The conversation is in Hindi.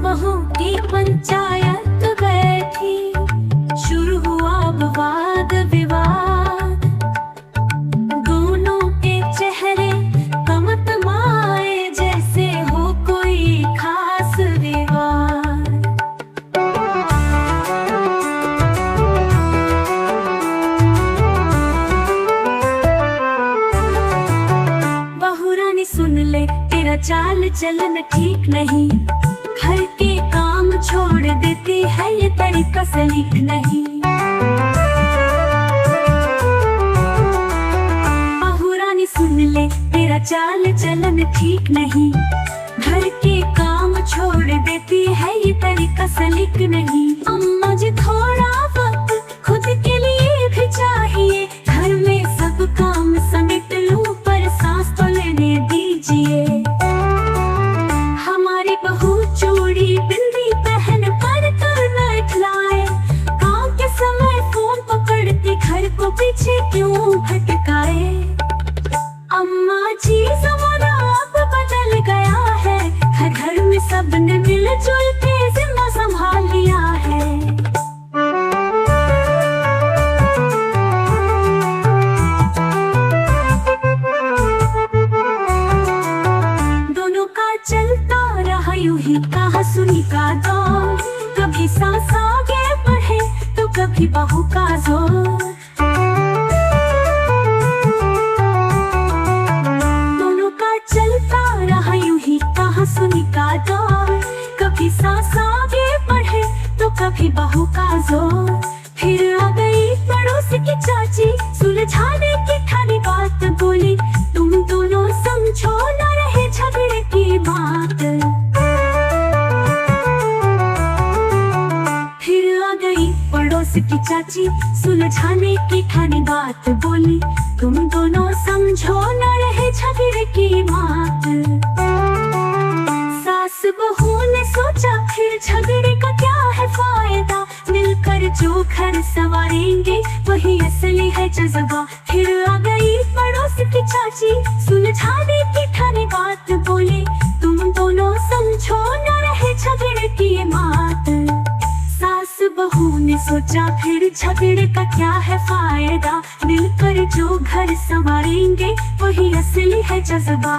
बहू की पंचायत बैठी, शुरू हुआ वाद विवाद। दोनों के चेहरे कमतमाए जैसे हो कोई खास विवाद। बहू रानी सुन ले, तेरा चाल चलन ठीक नहीं, घर के काम छोड़ देती है ये तरीका सलीक नहीं। बहू रानी सुन ले, तेरा चाल चलन ठीक नहीं, घर के काम छोड़ देती है ये तरीका सलीक नहीं। अम्मा जी थोड़ा वक्त खुद के लिए भी चाहिए, घर में सब काम समेट लूं पर सांस तो लेने दीजिए। हमारी बहू चूड़ी बिंदी पहन कर करना इखलाए, काम के समय फोन पकड़ती घर को पीछे क्यों भटकाए। अम्मा जी ज़माना अब बदल गया है, हर घर में सबने मिलजुल के जिम्मा संभाल लिया है। दोनों का चलता रहा यूं ही कहा सुनी का दौर, कभी सास आगे बढ़े तो कभी बहू का जोर। दोनों का चलता रहा यूं ही कहा सुनी का दौर, कभी सास आगे बढ़े तो कभी बहू का जोर। फिर आ गई पड़ोस की चाची, सुलझाने की ठानी बात बोली, तुम दोनों समझो न रहे झगड़े की बात। फिर आ गई पड़ोस की चाची, सुलझाने की ठानी बात बोली, तुम दोनों समझो न रहे झगड़े की बात। सास बहू ने सोचा फिर झगड़े का क्या है फायदा, मिलकर जो घर संवारेंगे वही असली है जज्बा। फिर आ गई पड़ोस की चाची, सुलझाने की ठानी बात बोली, तुम दोनों समझो न रहे झगड़े की बात। सास बहू ने सोचा फिर झगड़े का क्या है फायदा, मिलकर जो घर संवारेंगे वही असली है जज्बा।